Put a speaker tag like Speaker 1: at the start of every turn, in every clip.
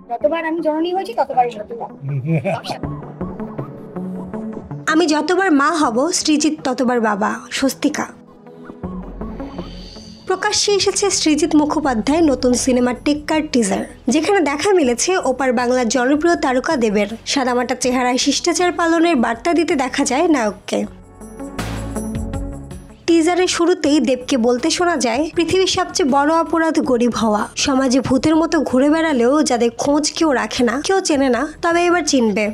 Speaker 1: যতবার আমি জননী হয়েছি ততবারই মতুয়া।
Speaker 2: আমি যতবার মা হব সৃজিত ততবার বাবা, স্বস্তিকা। প্রকাশ্যে এসেছে সৃজিত মুখোপাধ্যায় নতুন সিনেমার টেক্কার টিজার, যেখানে দেখা মিলেছে ওপার বাংলার জনপ্রিয় তারকা দেবের। সাদামাটা চেহারায় শিষ্টাচার পালনের বার্তা দিতে দেখা যায় নায়ককে। টিজারের শুরুতেই দেবকে বলতে শোনা যায়, পৃথিবীর সবচেয়ে বড় অপরাধ গরিব হওয়া। সমাজে ভূতের মতো ঘুরে বেড়ালেও যাদের খোঁজ কেউ রাখে না, কেউ চেনে না, তবে এবার চিনবে।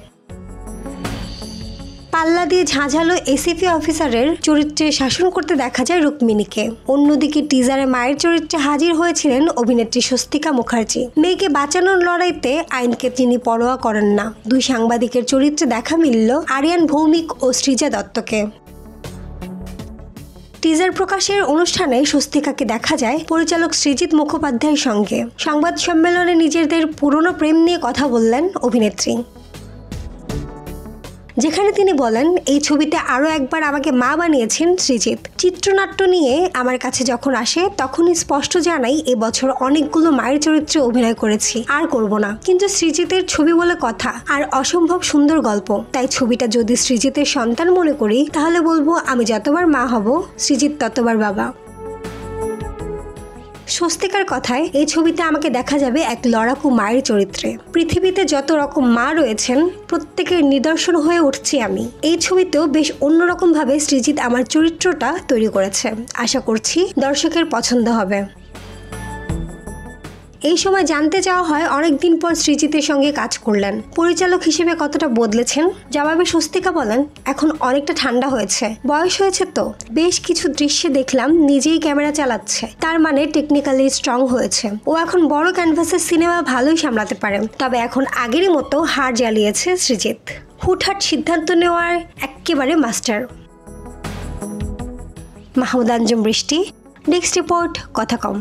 Speaker 2: পাল্লা দিয়ে ঝাঁঝালো এসিপি অফিসারের চরিত্রে শাসন করতে দেখা যায় রুক্মিণীকে। অন্যদিকে টিজারে মায়ের চরিত্রে হাজির হয়েছিলেন অভিনেত্রী স্বস্তিকা মুখার্জি। মেয়েকে বাঁচানোর লড়াইতে আইনকে তিনি পরোয়া করেন না। দুই সাংবাদিকের চরিত্রে দেখা মিলল আরিয়ান ভৌমিক ও সৃজা দত্তকে। টিজার প্রকাশের অনুষ্ঠানে স্বস্তিকাকে দেখা যায় পরিচালক সৃজিত মুখোপাধ্যায়ের সঙ্গে। সংবাদ সম্মেলনে নিজেদের পুরনো প্রেম নিয়ে কথা বললেন অভিনেত্রী, যেখানে তিনি বলেন, এই ছবিতে আরও একবার আমাকে মা বানিয়েছেন সৃজিত। চিত্রনাট্য নিয়ে আমার কাছে যখন আসে তখনই স্পষ্ট জানাই এবছর অনেকগুলো মায়ের চরিত্রে অভিনয় করেছি, আর করব না। কিন্তু সৃজিতের ছবি বলে কথা, আর অসম্ভব সুন্দর গল্প, তাই ছবিটা যদি সৃজিতের সন্তান মনে করি তাহলে বলবো আমি যতবার মা হব সৃজিত ততবার বাবা। স্বস্তিকার কথায়, এই ছবিতে আমাকে দেখা যাবে এক লড়াকু মায়ের চরিত্রে। পৃথিবীতে যত রকম মা রয়েছেন প্রত্যেকের নিদর্শন হয়ে উঠছি আমি। এই ছবিতেও বেশ অন্যরকম ভাবে সৃজিত আমার চরিত্রটা তৈরি করেছে। আশা করছি দর্শকের পছন্দ হবে। এই সময় জানতে চাওয়া হয় অনেকদিন পর সৃজিতের সঙ্গে কাজ করলেন, পরিচালক হিসেবে কতটা বদলেছেন। জবাবে স্বস্তিকা বলেন, এখন অনেকটা ঠান্ডা হয়েছে, বয়স হয়েছে তো। বেশ কিছু দৃশ্যে দেখলাম নিজেই ক্যামেরা চালাচ্ছে, তার মানে টেকনিক্যালি স্ট্রং হয়েছে। ও এখন বড় ক্যানভাসের সিনেমা ভালোই সামলাতে পারে। তবে এখন আগেরই মতো হাড় জ্বালিয়েছে সৃজিত। হুটহাট সিদ্ধান্ত নেওয়ার একেবারে মাস্টার। মাহমুদ আঞ্জুম বৃষ্টি, ডেস্ক রিপোর্ট, কথা কম।